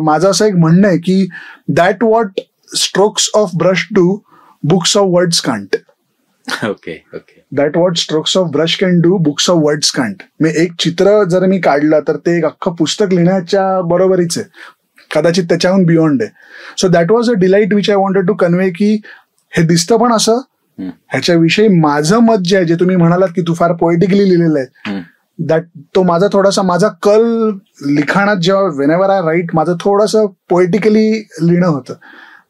माझं असं एक म्हणणं आहे की that what strokes of brush do, books of words can't. Okay okay. That what strokes of brush can do books of words can't. मी एक चित्र जर मी काढलं तर ते एक अख्खं पुस्तक लिहिण्याच्या बरोबरीच आहे, कदाचित त्याच्याहून बियॉन्ड आहे. So that was a delight which I wanted to convey, की हे दिसतं पण असं, ह्याच्याविषयी माझं मत जे आहे, जे तुम्ही म्हणालात की तू फार पोएटिकली लिहिलेलं आहे, दॅट तो माझा थोडासा, माझा कल लिखाणात जेव्हा वेनेवर आय राईट, माझं थोडंसं पोएटिकली लिहिणं होतं.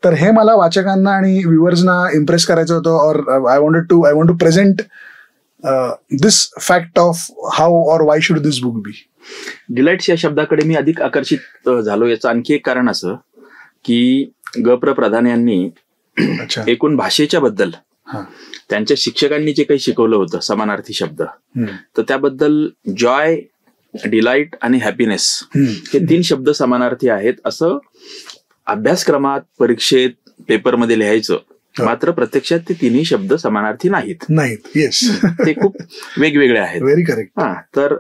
तर हे मला वाचकांना आणि व्ह्युअर्सना इम्प्रेस करायचं होतं. Or I want to present this fact of how or why should this book be. Delights या शब्दाकडे मी अधिक आकर्षित झालो याचं आणखी एक कारण असं की ग.प्र. प्रधान यांनी एकूण भाषेच्या बद्दल त्यांच्या शिक्षकांनी जे काही शिकवलं होतं समानार्थी शब्द, तर त्याबद्दल जॉय, डिलाइट आणि हॅपीनेस हे 3 शब्द समानार्थी आहेत असं अभ्यासक्रमात, परीक्षेत, पेपरमध्ये लिहायचं. मात्र प्रत्यक्षात ते 3ही शब्द समानार्थी नाहीत. येस, ते खूप वेगवेगळे आहेत. Very correct. तर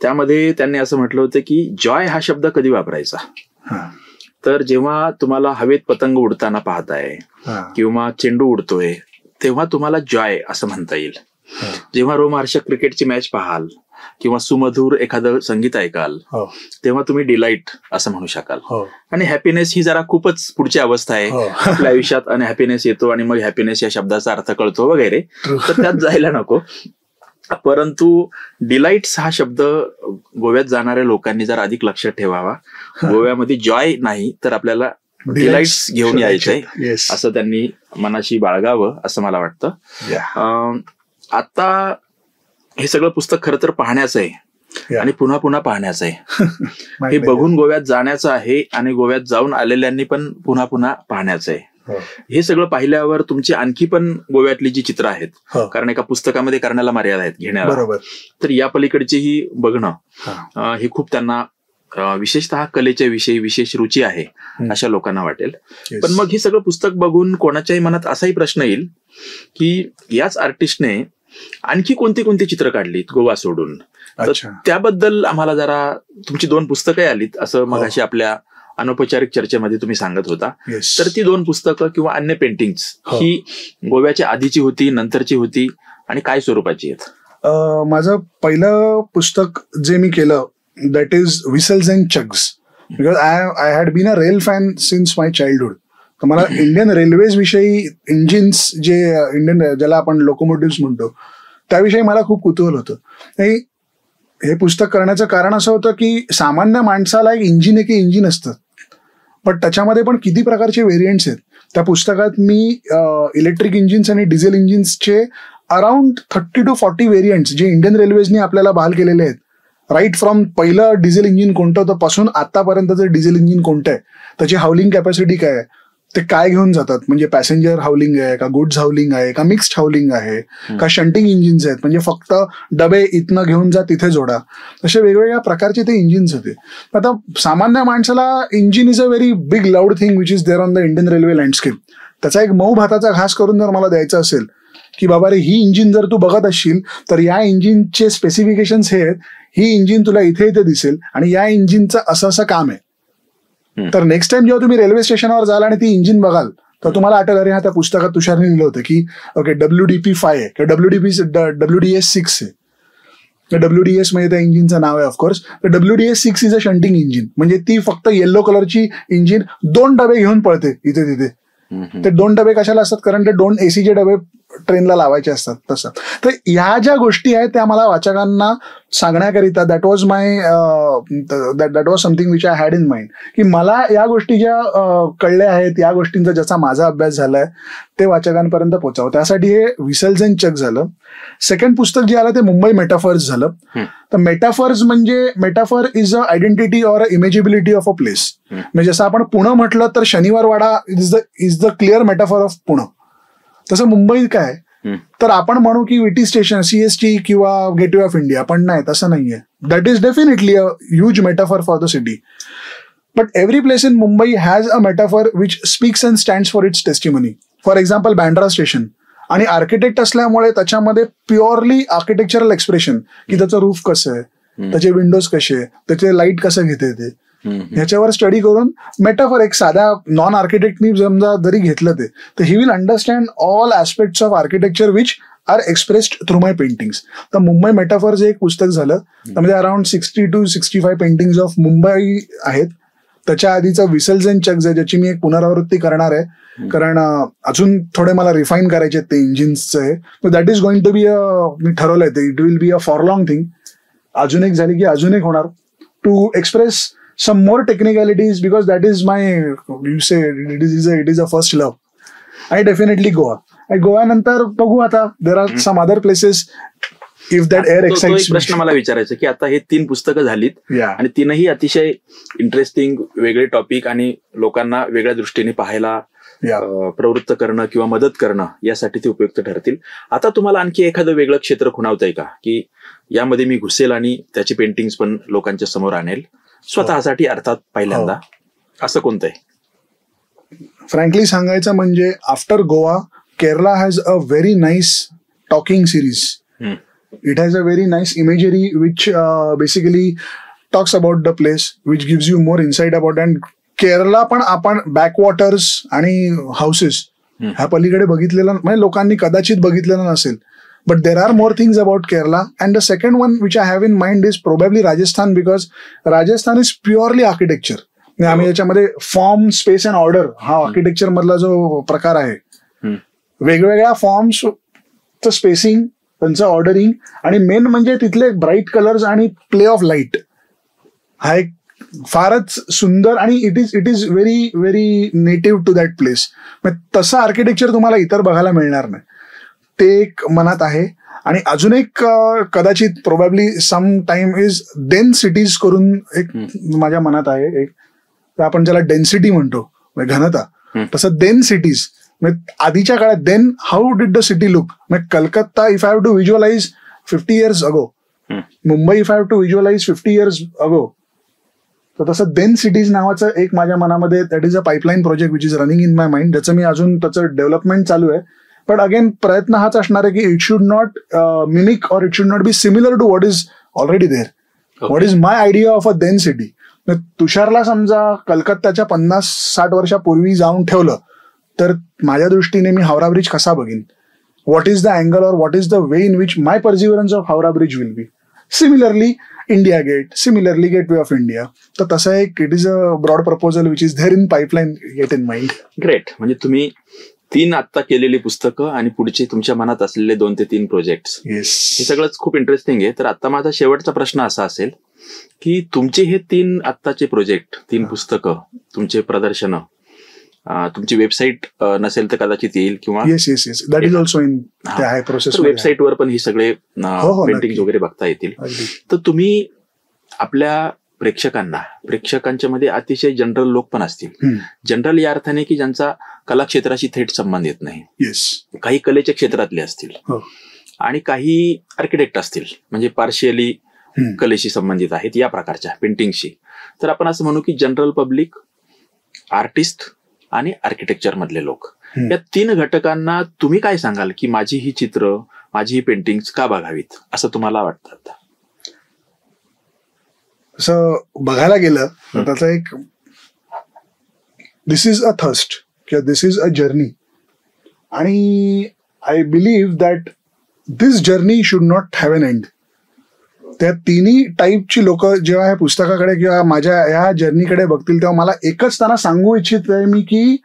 त्यामध्ये त्यांनी असं म्हटलं होतं की जॉय हा शब्द कधी वापरायचा, तर जेव्हा तुम्हाला हवेत पतंग उडताना पाहताय किंवा चेंडू उडतोय तेव्हा तुम्हाला जॉय असं म्हणता येईल. जेव्हा रोमहर्षक क्रिकेटची मॅच पाहाल किंवा सुमधुर एखादं संगीत ऐकाल तेव्हा तुम्ही डिलाइट असं म्हणू शकाल. आणि हॅपीनेस ही जरा खूपच पुढची अवस्था आहे आपल्या आयुष्यात, आणि हॅपीनेस येतो आणि मग हॅपीनेस या शब्दाचा अर्थ कळतो वगैरे, तर त्यात जायला नको. परंतु डिलाइट्स हा शब्द गोव्यात जाणाऱ्या लोकांनी जर अधिक लक्षात ठेवावा. गोव्यामध्ये जॉय नाही तर आपल्याला डिलाइट्स घेऊन यायचंय असं त्यांनी मनाशी बाळगावं असं मला वाटतं. आता हे सगळं पुस्तक खरं तर पाहण्याचं आहे आणि पुन्हा पुन्हा पाहण्याचं आहे. हे बघून गोव्यात जाण्याचं आहे आणि गोव्यात जाऊन आलेल्यांनी पण पुन्हा पुन्हा पाहण्याचं आहे. हे सगळं पाहिल्यावर तुमची आणखी पण गोव्यातली जी चित्र आहेत, कारण एका पुस्तकामध्ये करण्याला मर्यादा आहेत घेण्याला, तर या पलीकडचीही बघणं हे खूप त्यांना विशेषतः कलेच्या विषयी विशेष रुची आहे अशा लोकांना वाटेल. पण मग हे सगळं पुस्तक बघून कोणाच्याही मनात असाही प्रश्न येईल की याच आर्टिस्टने आणखी कोणती कोणती चित्र काढलीत गोवा सोडून, तर त्याबद्दल आम्हाला जरा, तुमची 2 पुस्तकं आलीत असं मगाशी आपल्या अनौपचारिक चर्चेमध्ये तुम्ही सांगत होता, तर ती 2 पुस्तकं किंवा अन्य पेंटिंग्स ही गोव्याच्या आधीची होती, नंतरची होती आणि काय स्वरूपाची आहेत? माझं पहिलं पुस्तक जे मी केलं that is whistles and chugs, because I had been a rail fan since my childhood. तर मला इंडियन रेल्वेज विषयी, इंजिन्स जे इंडियन, ज्याला आपण लोकोमोटिव्ह म्हणतो, त्याविषयी मला खूप कुतूहल होतं. हे पुस्तक करण्याचं कारण असं होतं की सामान्य माणसाला एक इंजिन आहे की इंजिन असतं, पण त्याच्यामध्ये पण किती प्रकारचे व्हेरियंट्स आहेत. त्या पुस्तकात मी इलेक्ट्रिक इंजिन्स आणि डिझेल इंजिन्सचे अराउंड 30 to 40 व्हेरियंट्स जे इंडियन रेल्वेजनी आपल्याला बहाल केलेले आहेत, राईट फ्रॉम पहिलं डिझेल इंजिन कोणतं होतं पासून आतापर्यंतचं डिझेल इंजिन कोणतं आहे, त्याची हाऊलिंग कॅपॅसिटी काय आहे, ते काय घेऊन जातात, म्हणजे पॅसेंजर हाऊलिंग आहे का, गुड्स हाऊलिंग आहे का, मिक्स्ड हाऊलिंग आहे का, शंटिंग इंजिन्स आहेत, म्हणजे फक्त डबे इथनं घेऊन जा तिथे जोडा, असे वेगवेगळ्या प्रकारचे ते इंजिन्स होते. आता सामान्य माणसाला engine is a very big loud thing which is there on the Indian railway landscape. त्याचा एक मऊ भाताचा घास करून जर मला द्यायचा असेल की बाबा रे ही इंजिन जर तू बघत असशील तर या इंजिनचे स्पेसिफिकेशन्स हे आहेत, ही इंजिन तुला इथे इथे दिसेल आणि या इंजिनचं असं असं काम आहे, तर नेक्स्ट टाइम जेव्हा तुम्ही रेल्वे स्टेशनवर जाल आणि ती इंजिन बघाल तर तुम्हाला आठवलं अरे हा त्या पुस्तकात तुषारने लिहिलं होतं की ओके WDP-5 आहे किंवा WDS-6 आहे. WDS म्हणजे त्या इंजिनचं नाव आहे ऑफकोर्स. तर WDS-6 is a shunting engine, म्हणजे ती फक्त येल्लो कलरची इंजिन 2 डबे घेऊन पळते इथे तिथे. ते 2 डबे कशाला असतात, कारण ते 2 AC चे डबे ट्रेनला लावायचे असतात तसं. तर ह्या ज्या गोष्टी आहेत त्या मला वाचकांना सांगण्याकरिता that was something which I had in mind, की मला या गोष्टी ज्या कळल्या आहेत, या गोष्टींचा ज्याचा माझा अभ्यास झालाय ते वाचकांपर्यंत पोहोचावं, त्यासाठी हे व्हिसल्स अँड चग्स झालं. सेकंड पुस्तक जे आलं ते मुंबई मेटाफर्स झालं. तर मेटाफर्स म्हणजे metaphor is a identity or a imageability of a place. म्हणजे जसं आपण पुणे म्हटलं तर Shaniwarwada is the clear metaphor of Pune, तसं मुंबई काय तर आपण म्हणू की विटी स्टेशन, CST किंवा गेटवे ऑफ इंडिया, पण नाही, तसं नाहीये. That is definitely a huge metaphor for the city, but every place in Mumbai has a metaphor which speaks and stands for its testimony. For example Bandra station, आणि architect असल्यामुळे त्याच्यामध्ये purely architectural expression, की त्याचं roof कसं आहे, त्याचे Windows कसे आहे, त्याचे लाईट कसं घेते ते, ह्याच्यावर स्टडी करून मेटाफर एक साध्या नॉन आर्किटेक्टनी समजा जरी घेतलं ते, तर he will understand all aspects of architecture which are expressed through my paintings. तर मुंबई मेटाफर्स हे एक पुस्तक झालं, त्यामध्ये around 60 to 65 paintings of Mumbai आहेत. त्याच्या आधीचं विसल्स अँड चक्स आहे, ज्याची मी एक पुनरावृत्ती करणार आहे, कारण अजून थोडे मला रिफाईन करायचे ते इंजिन्सचं आहे. तर that is going to be me ठरवलंय ते, it will be a for long thing. अजून एक झाली की अजून एक होणार, to express some more technicalities, because that is my, you say it is a first love. I definitely Goa. Goa नंतर बघू आता, there are some other places if that air excites me. प्रश्न मला विचारायचं की आता हे 3 पुस्तकं झालीत, आणि 3ही अतिशय इंटरेस्टिंग, वेगळे टॉपिक आणि लोकांना वेगळ्या दृष्टीने पाहायला प्रवृत्त करणं किंवा मदत करणं यासाठी ते उपयुक्त ठरतील. आता तुम्हाला आणखी एखादं वेगळं क्षेत्र खुणावतंय का, की यामध्ये मी घुसेल आणि त्याची पेंटिंग्स पण लोकांच्या समोर आणेल स्वतःसाठी, अर्थात पहिल्यांदा, असं कोणतं आहे? फ्रँकली सांगायचं म्हणजे after Goa, Kerala has a very nice talking series. It has a very nice imagery which basically talks about the place, which gives you more insight about. And Kerala पण आपण बॅकवॉटर्स आणि हाऊसेस ह्या पलीकडे बघितलेलं, म्हणजे लोकांनी कदाचित बघितलेलं नसेल. But there are more things about Kerala. And the second one which I have in mind is probably Rajasthan, because Rajasthan is purely architecture. आम्ही याच्यामध्ये फॉर्म, स्पेस अँड ऑर्डर हा आर्किटेक्चर मधला जो प्रकार आहे, वेगवेगळ्या फॉर्म्सचं स्पेसिंग, त्यांचं ऑर्डरिंग, आणि मेन म्हणजे तिथले ब्राईट कलर्स आणि प्ले ऑफ लाईट, हा एक फारच सुंदर, आणि it is very very native to that place. तसं आर्किटेक्चर तुम्हाला इतर बघायला मिळणार नाही. ते एक मनात आहे. आणि अजून एक कदाचित probably some time is then cities करून एक माझ्या मनात आहे. एक आपण ज्याला डेन्सिटी म्हणतो, घनता, तसं डेन सिटीज. आधीच्या काळात then how did the city look, Calcutta if I have to visualize 50 years ago, Mumbai if I have to visualize 50 years अगो, तर तसं देन सिटीज नावाचं एक माझ्या मनामध्ये, that is a pipeline project which is running in my mind. ज्याचं मी अजून त्याचं डेव्हलपमेंट चालू आहे. पण अगेन प्रयत्न हाच असणार आहे की it should not mimic or it should not be similar to what is already there. What is my idea of a then city. तुषारला समजा कलकत्त्याच्या 50-60 वर्षापूर्वी जाऊन ठेवलं, तर माझ्या दृष्टीने मी हावरा ब्रिज कसा बघीन, what is the angle or what is the way in which my perseverance of Howrah bridge will be. Similarly India gate, similarly gateway of India. तर तसं एक it is a broad proposal which is there in pipeline, get in mind. Great. म्हणजे तुम्ही 3 आत्ता केलेली पुस्तकं आणि पुढचे तुमच्या मनात असलेले 2 ते 3 प्रोजेक्ट्स, हे सगळंच खूप इंटरेस्टिंग आहे. तर आता माझा शेवटचा प्रश्न असा असेल की तुमचे हे 3 आत्ताचे प्रोजेक्ट, 3 पुस्तकं, तुमचे प्रदर्शनं, तुमची वेबसाईट नसेल तर कदाचित येईल, किंवा that is also in process. वेबसाईटवर पण ही सगळे पेंटिंग वगैरे बघता येतील. तर तुम्ही आपल्या प्रेक्षकांच्या मध्ये अतिशय जनरल लोक पण असतील, जनरल या अर्थाने की ज्यांचा कला क्षेत्राशी थेट संबंध येत नाही. काही कलेच्या क्षेत्रातले असतील, आणि काही आर्किटेक्ट असतील, म्हणजे पार्शियली कलेशी संबंधित आहेत या प्रकारच्या पेंटिंगशी. तर आपण असं म्हणू की जनरल पब्लिक, आर्टिस्ट आणि आर्किटेक्चर मधले लोक, या 3 घटकांना तुम्ही काय सांगाल की माझी ही चित्र, माझी ही पेंटिंग्स का बघावीत असं तुम्हाला वाटतं? असं बघायला गेलं तर त्याचा एक, दिस इज अ थर्स्ट किंवा दिस इज अ जर्नी. आणि I believe that this journey should not have N end. त्या 3ही टाईपची लोक जेव्हा ह्या पुस्तकाकडे किंवा माझ्या ह्या जर्नीकडे बघतील, तेव्हा मला एकच त्यांना सांगू इच्छित आहे मी की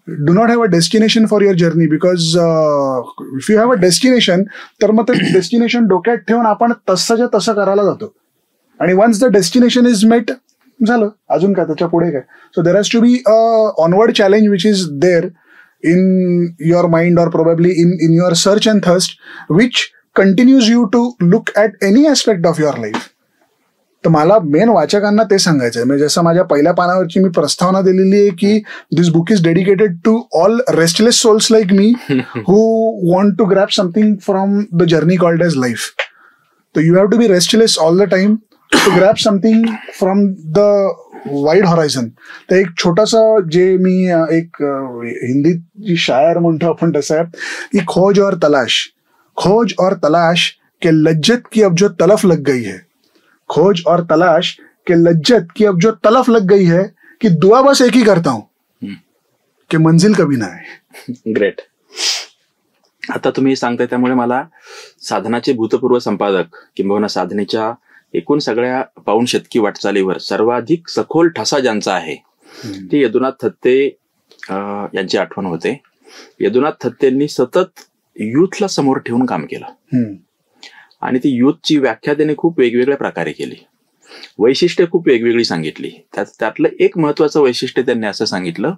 do not have a destination for your journey. Because if you have a destination, तर मग ते डेस्टिनेशन डोक्यात ठेवून आपण तसंच्या तसं करायला जातो. आणि once the destination is met, झालं, अजून काय त्याच्या पुढे काय. So there has to be a onward challenge which is there in your mind or probably in your search and thirst, which continues you to look at any aspect of your life. तर मला main वाचकांना ते सांगायचं आहे, म्हणजे जसं माझ्या पहिल्या पानावरची मी प्रस्तावना दिलेली आहे की this book is dedicated to all restless souls like me who want to grab something from the journey called as life. तर you have to be restless all the time to grab something from the wide horizon. तर एक छोटंसं जे मी एक हिंदीत जी शायर म्हणतो आपण तसं आहे की खोज और तलाश के लज्जत की अब जो तलफ लग गई है, खोज और तलाश के लज्जत की अब जो तलफ लग गई है कि दुआ बस एक ही करता हूं कि मंजिल कभी ना आए. ग्रेट. आता तुम्ही सांगताय त्यामुळे मला साधनाचे भूतपूर्व संपादक किंबहुना साधनेच्या एकूण सगळ्या पाऊण शतकी वाटचालीवर सर्वाधिक सखोल ठसा ज्यांचा आहे ते यदुनाथ थत्ते यांची आठवण होते. यदुनाथ थत्तेंनी सतत युथला समोर ठेवून काम केलं आणि ती युथची व्याख्या त्याने खूप वेगवेगळ्या प्रकारे केली, वैशिष्ट्य खूप वेगवेगळी सांगितली. त्यातलं एक महत्वाचं वैशिष्ट्य त्यांनी असं सांगितलं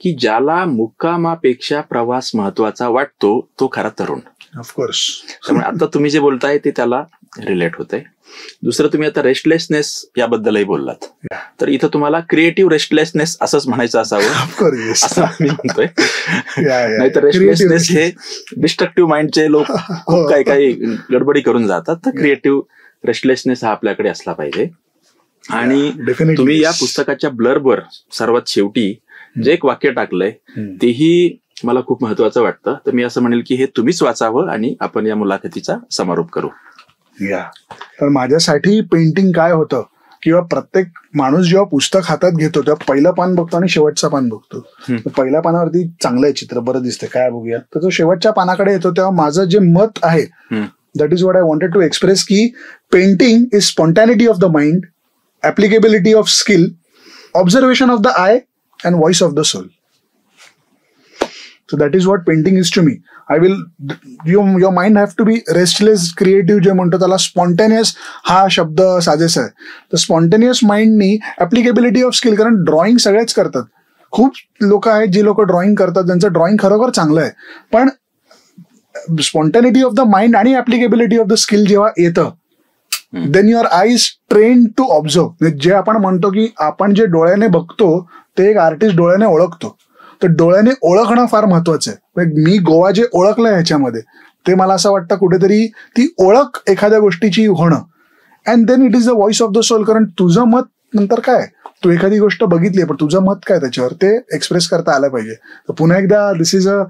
की ज्याला मुक्कामापेक्षा प्रवास महत्वाचा वाटतो तो खरा तरुण. ऑफकोर्स. त्यामुळे आता तुम्ही जे बोलताय ते त्याला रिलेट होतंय. दुसरं, तुम्ही आता रेस्टलेसनेस याबद्दलही बोललात, तर इथं तुम्हाला क्रिएटिव्ह रेस्टलेसनेस असंच म्हणायचं असावं असं मी म्हणतोय. नाहीतर रेस्टलेसनेस हे डिस्ट्रक्टिव्ह माइंडचे लोक खूप काही गडबडी करून जातात. तर क्रिएटिव्ह रेस्टलेसनेस हा आपल्याकडे असला पाहिजे. आणि तुम्ही या पुस्तकाच्या ब्लर्बवर सर्वात शेवटी जे एक वाक्य टाकलंय तेही मला खूप महत्वाचं वाटतं. तर मी असं म्हणेल की हे तुम्हीच वाचावं आणि आपण या मुलाखतीचा समारोप करू. तर माझ्यासाठी पेंटिंग काय होतं, किंवा प्रत्येक माणूस जेव्हा पुस्तक हातात घेतो तेव्हा पहिलं पान बघतो आणि शेवटचं पान बघतो. पहिल्या पानावरती चांगलं आहे चित्र, बरं दिसतं, काय बघूया, तर तो शेवटच्या पानाकडे येतो तेव्हा माझं जे मत आहे that is what I wanted to express, की painting is spontaneity of the mind, applicability of skill, observation of the eye and voice of the soul. So that is what painting is to me. Your mind have to be restless, creative, जे म्हणतो त्याला spontaneous हा शब्द साजेसा आहे. तर spontaneous माइंडनी ऍप्लिकेबिलिटी of skill, कारण drawing सगळेच करतात. खूप लोक आहेत जी लोक ड्रॉइंग करतात त्यांचं ड्रॉइंग खरोखर चांगलं आहे, पण स्पॉन्टॅनिटी ऑफ द माइंड आणि ऍप्लिकेबिलिटी ऑफ द स्किल जेव्हा येतं then your eyes train to observe. जे आपण म्हणतो की आपण जे डोळ्याने बघतो ते एक आर्टिस्ट डोळ्याने ओळखतो, तर डोळ्याने ओळखणं फार महत्वाचं आहे. मी गोवा जे ओळखलंय ह्याच्यामध्ये ते मला असं वाटतं कुठेतरी ती ओळख एखाद्या गोष्टीची होणं, and then it is the voice of the soul. कारण तुझं मत नंतर काय, तू एखादी गोष्ट बघितली पण तुझं मत काय त्याच्यावर ते एक्सप्रेस करता आलं पाहिजे. तर पुन्हा एकदा this is a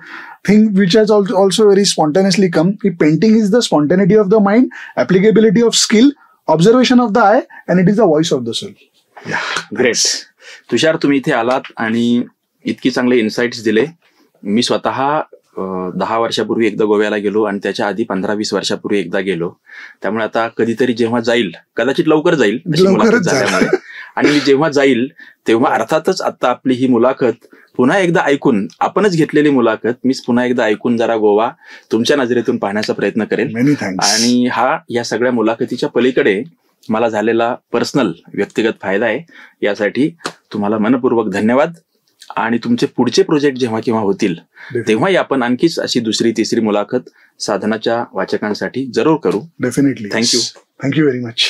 thing which has also very spontaneously come, की painting is the spontaneity of the mind, applicability of skill, observation of the eye, and it is the voice of the soul. Great. Tushar, तुम्ही इथे आलात आणि इतकी चांगले insights दिले. मी स्वतः 10 वर्षापूर्वी एकदा गोव्याला गेलो आणि त्याच्या आधी 15-20 वर्षापूर्वी एकदा गेलो. त्यामुळे आता कधीतरी जेव्हा जाईल, कदाचित लवकर जाईल झाल्यामुळे, आणि मी जेव्हा जाईल तेव्हा अर्थातच आता आपली ही मुलाखत पुन्हा एकदा ऐकून, आपणच घेतलेली मुलाखत मी पुन्हा एकदा ऐकून जरा गोवा तुमच्या नजरेतून पाहण्याचा प्रयत्न करेल. आणि हा या सगळ्या मुलाखतीच्या पलीकडे मला झालेला पर्सनल व्यक्तिगत फायदा आहे. यासाठी तुम्हाला मनपूर्वक धन्यवाद. आणि तुमचे पुढचे प्रोजेक्ट जेव्हा केव्हा होतील तेव्हाही आपण आणखीच अशी दुसरी तिसरी मुलाखत साधनाच्या वाचकांसाठी जरूर करू. Definitely. Thank you. Thank you very much.